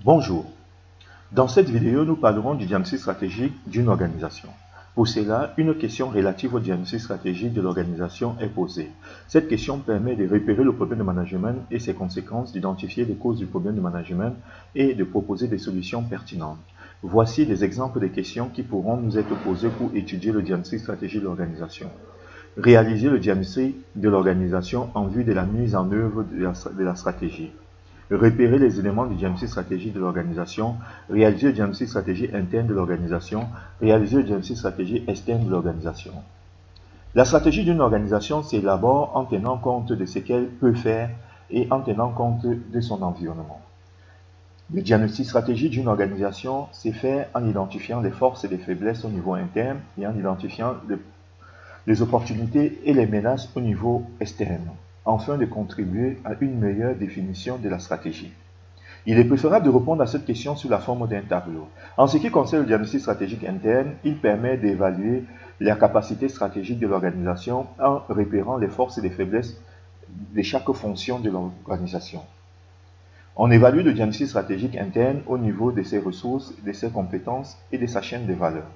Bonjour, dans cette vidéo nous parlerons du diagnostic stratégique d'une organisation. Pour cela, une question relative au diagnostic stratégique de l'organisation est posée. Cette question permet de repérer le problème de management et ses conséquences, d'identifier les causes du problème de management et de proposer des solutions pertinentes. Voici des exemples de questions qui pourront nous être posées pour étudier le diagnostic stratégique de l'organisation. Réaliser le diagnostic de l'organisation en vue de la mise en œuvre de la stratégie. Repérer les éléments du diagnostic stratégique de l'organisation, réaliser le diagnostic stratégique interne de l'organisation, réaliser le diagnostic stratégique externe de l'organisation. La stratégie d'une organisation s'élabore en tenant compte de ce qu'elle peut faire et en tenant compte de son environnement. Le diagnostic stratégique d'une organisation s'est fait en identifiant les forces et les faiblesses au niveau interne et en identifiant les opportunités et les menaces au niveau externe, afin de contribuer à une meilleure définition de la stratégie. Il est préférable de répondre à cette question sous la forme d'un tableau. En ce qui concerne le diagnostic stratégique interne, il permet d'évaluer la capacité stratégique de l'organisation en repérant les forces et les faiblesses de chaque fonction de l'organisation. On évalue le diagnostic stratégique interne au niveau de ses ressources, de ses compétences et de sa chaîne de valeur.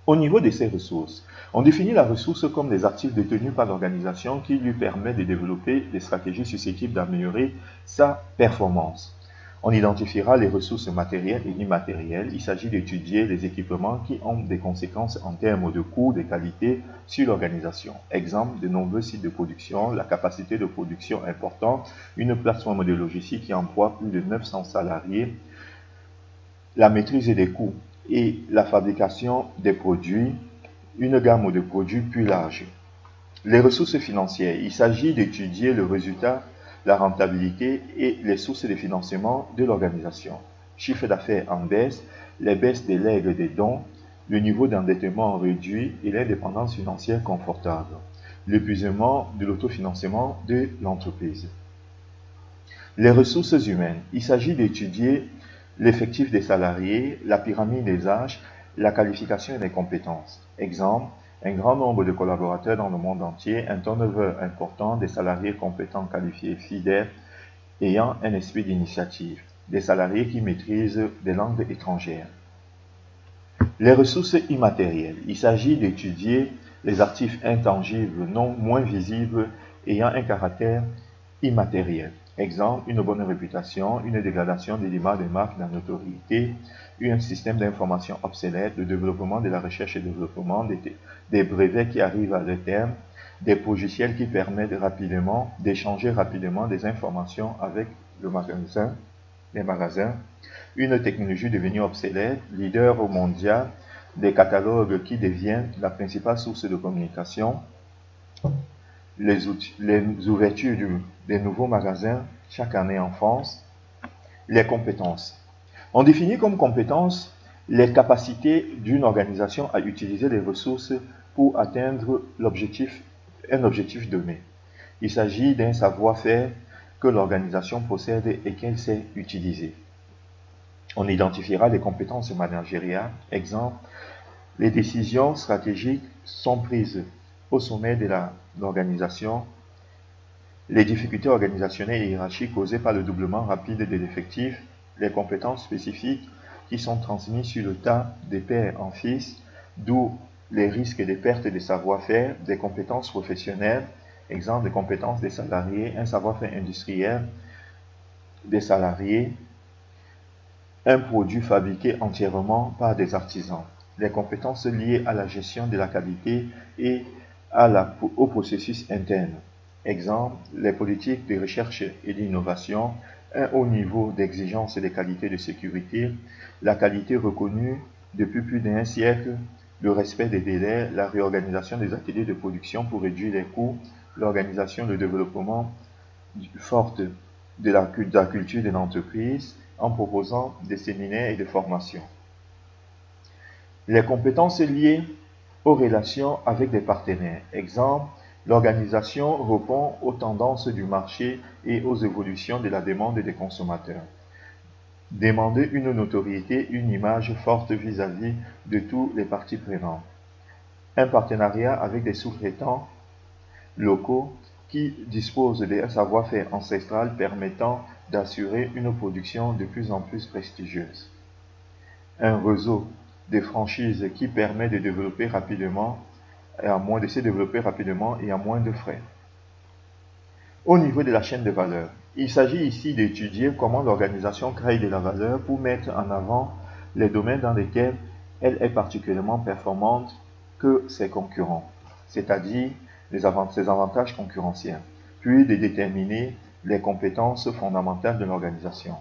Au niveau de ses ressources, on définit la ressource comme les actifs détenus par l'organisation qui lui permettent de développer des stratégies susceptibles d'améliorer sa performance. On identifiera les ressources matérielles et immatérielles. Il s'agit d'étudier les équipements qui ont des conséquences en termes de coût, de qualité sur l'organisation. Exemple, de nombreux sites de production, la capacité de production importante, une plateforme de logistique qui emploie plus de 900 salariés, la maîtrise des coûts et la fabrication des produits, une gamme de produits plus large. Les ressources financières, il s'agit d'étudier le résultat, la rentabilité et les sources de financement de l'organisation. Chiffre d'affaires en baisse, les baisses des legs et des dons, le niveau d'endettement réduit et l'indépendance financière confortable, l'épuisement de l'autofinancement de l'entreprise. Les ressources humaines, il s'agit d'étudier l'effectif des salariés, la pyramide des âges, la qualification et les compétences. Exemple, un grand nombre de collaborateurs dans le monde entier, un turnover important, des salariés compétents, qualifiés, fidèles, ayant un esprit d'initiative, des salariés qui maîtrisent des langues étrangères. Les ressources immatérielles, il s'agit d'étudier les actifs intangibles, non moins visibles, ayant un caractère immatériel. Exemple, une bonne réputation, une dégradation de l'image des marques, de la notoriété, un système d'information obsolète, le développement de la recherche et développement, des brevets qui arrivent à leur terme, des logiciels qui permettent rapidement d'échanger rapidement des informations avec les magasins, une technologie devenue obsolète, leader au mondial, des catalogues qui deviennent la principale source de communication, les ouvertures des nouveaux magasins chaque année en France, les compétences. On définit comme compétences les capacités d'une organisation à utiliser les ressources pour atteindre un objectif donné. Il s'agit d'un savoir-faire que l'organisation possède et qu'elle sait utiliser. On identifiera les compétences managériales. Exemple, les décisions stratégiques sont prises au sommet de l'organisation. Les difficultés organisationnelles et hiérarchiques causées par le doublement rapide de l'effectif, les compétences spécifiques qui sont transmises sur le tas des pères en fils, d'où les risques de perte de savoir-faire, des compétences professionnelles, exemple des compétences des salariés, un savoir-faire industriel des salariés, un produit fabriqué entièrement par des artisans, les compétences liées à la gestion de la qualité et au processus interne. Exemple, les politiques de recherche et d'innovation, un haut niveau d'exigence et de qualité de sécurité, la qualité reconnue depuis plus d'un siècle, le respect des délais, la réorganisation des ateliers de production pour réduire les coûts, l'organisation de développement forte de la culture de l'entreprise en proposant des séminaires et des formations. Les compétences liées aux relations avec des partenaires. Exemple, l'organisation répond aux tendances du marché et aux évolutions de la demande des consommateurs. Demander une notoriété, une image forte vis-à-vis de tous les parties prenantes. Un partenariat avec des sous-traitants locaux qui disposent d'un savoir-faire ancestral permettant d'assurer une production de plus en plus prestigieuse. Un réseau de franchises qui permet de développer rapidement et à moins de se développer rapidement et à moins de frais. Au niveau de la chaîne de valeur, il s'agit ici d'étudier comment l'organisation crée de la valeur pour mettre en avant les domaines dans lesquels elle est particulièrement performante que ses concurrents, c'est-à-dire ses avantages concurrentiels, puis de déterminer les compétences fondamentales de l'organisation.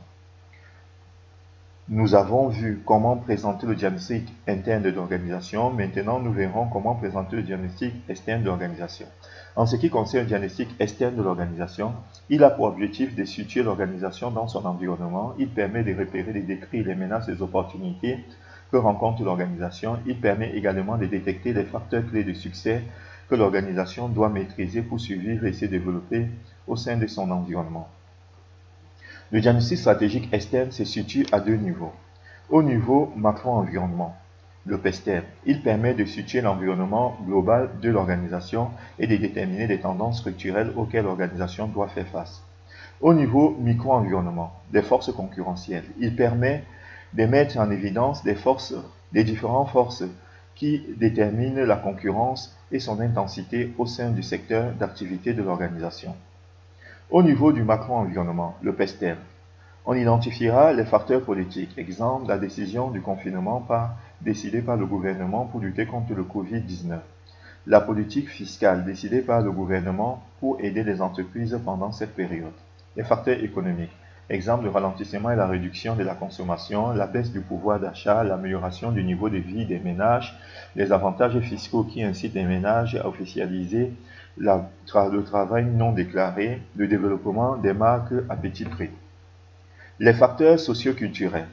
Nous avons vu comment présenter le diagnostic interne de l'organisation. Maintenant, nous verrons comment présenter le diagnostic externe de l'organisation. En ce qui concerne le diagnostic externe de l'organisation, il a pour objectif de situer l'organisation dans son environnement. Il permet de repérer, de décrire les menaces et les opportunités que rencontre l'organisation. Il permet également de détecter les facteurs clés de succès que l'organisation doit maîtriser pour survivre et se développer au sein de son environnement. Le diagnostic stratégique externe se situe à deux niveaux. Au niveau macro-environnement, le PESTEL, il permet de situer l'environnement global de l'organisation et de déterminer les tendances structurelles auxquelles l'organisation doit faire face. Au niveau micro-environnement, des forces concurrentielles, il permet de mettre en évidence des différentes forces qui déterminent la concurrence et son intensité au sein du secteur d'activité de l'organisation. Au niveau du macro-environnement, le PESTEL, on identifiera les facteurs politiques, exemple la décision du confinement décidée par le gouvernement pour lutter contre le Covid-19, la politique fiscale décidée par le gouvernement pour aider les entreprises pendant cette période, les facteurs économiques, exemple le ralentissement et la réduction de la consommation, la baisse du pouvoir d'achat, l'amélioration du niveau de vie des ménages, les avantages fiscaux qui incitent les ménages à officialiser le travail non déclaré, le développement des marques à petit prix. Les facteurs socioculturels,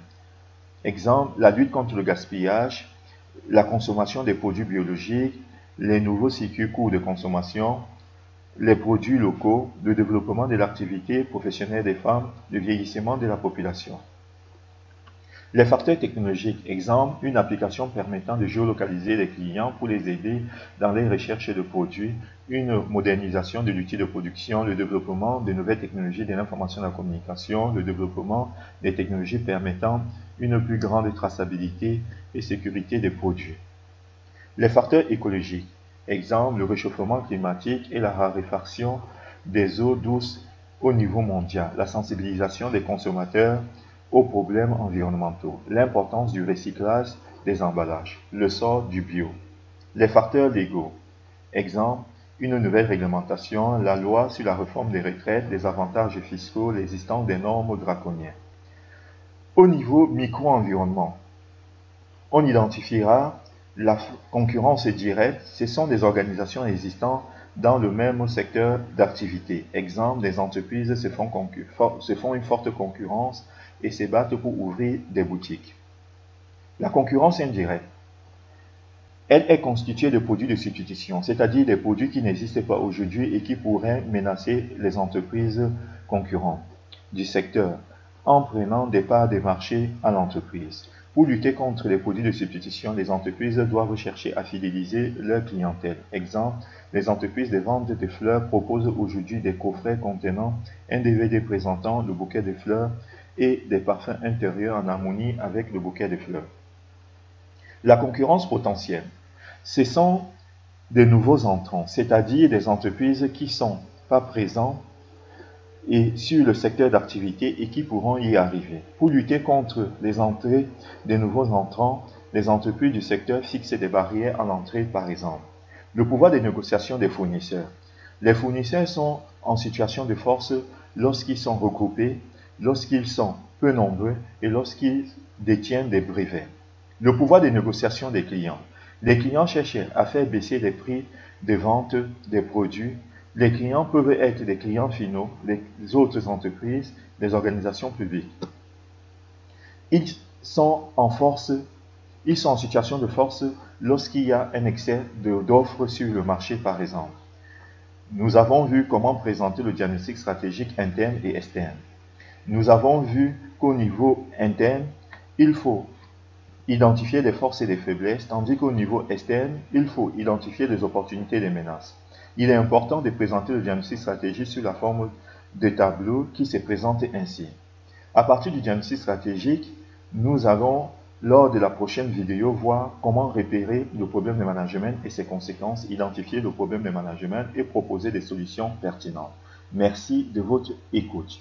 exemple la lutte contre le gaspillage, la consommation des produits biologiques, les nouveaux circuits courts de consommation, les produits locaux, le développement de l'activité professionnelle des femmes, le vieillissement de la population. Les facteurs technologiques, exemple, une application permettant de géolocaliser les clients pour les aider dans les recherches de produits, une modernisation de l'outil de production, le développement de nouvelles technologies de l'information et de la communication, le développement des technologies permettant une plus grande traçabilité et sécurité des produits. Les facteurs écologiques, exemple, le réchauffement climatique et la raréfaction des eaux douces au niveau mondial, la sensibilisation des consommateurs aux problèmes environnementaux, l'importance du recyclage des emballages, le sort du bio. Les facteurs légaux, exemple, une nouvelle réglementation, la loi sur la réforme des retraites, les avantages fiscaux, l'existence des normes draconiennes. Au niveau micro-environnement, on identifiera la concurrence directe, ce sont des organisations existantes dans le même secteur d'activité. Exemple, des entreprises se font une forte concurrence et se battent pour ouvrir des boutiques. La concurrence indirecte, elle est constituée de produits de substitution, c'est-à-dire des produits qui n'existent pas aujourd'hui et qui pourraient menacer les entreprises concurrentes du secteur en prenant des parts des marchés à l'entreprise. Pour lutter contre les produits de substitution, les entreprises doivent chercher à fidéliser leur clientèle. Exemple, les entreprises de vente de fleurs proposent aujourd'hui des coffrets contenant un DVD présentant le bouquet de fleurs et des parfums intérieurs en harmonie avec le bouquet de fleurs. La concurrence potentielle, ce sont des nouveaux entrants, c'est-à-dire des entreprises qui ne sont pas présentes et sur le secteur d'activité et qui pourront y arriver. Pour lutter contre les entrées des nouveaux entrants, les entreprises du secteur fixent des barrières à l'entrée par exemple. Le pouvoir de négociation des fournisseurs. Les fournisseurs sont en situation de force lorsqu'ils sont regroupés, lorsqu'ils sont peu nombreux et lorsqu'ils détiennent des brevets. Le pouvoir de négociation des clients. Les clients cherchent à faire baisser les prix de vente des produits. Les clients peuvent être des clients finaux, les autres entreprises, les organisations publiques. Ils sont en situation de force lorsqu'il y a un excès d'offres sur le marché, par exemple. Nous avons vu comment présenter le diagnostic stratégique interne et externe. Nous avons vu qu'au niveau interne, il faut identifier les forces et les faiblesses, tandis qu'au niveau externe, il faut identifier les opportunités et les menaces. Il est important de présenter le diagnostic stratégique sous la forme de tableau qui se présente ainsi. À partir du diagnostic stratégique, nous allons, lors de la prochaine vidéo, voir comment repérer le problème de management et ses conséquences, identifier le problème de management et proposer des solutions pertinentes. Merci de votre écoute.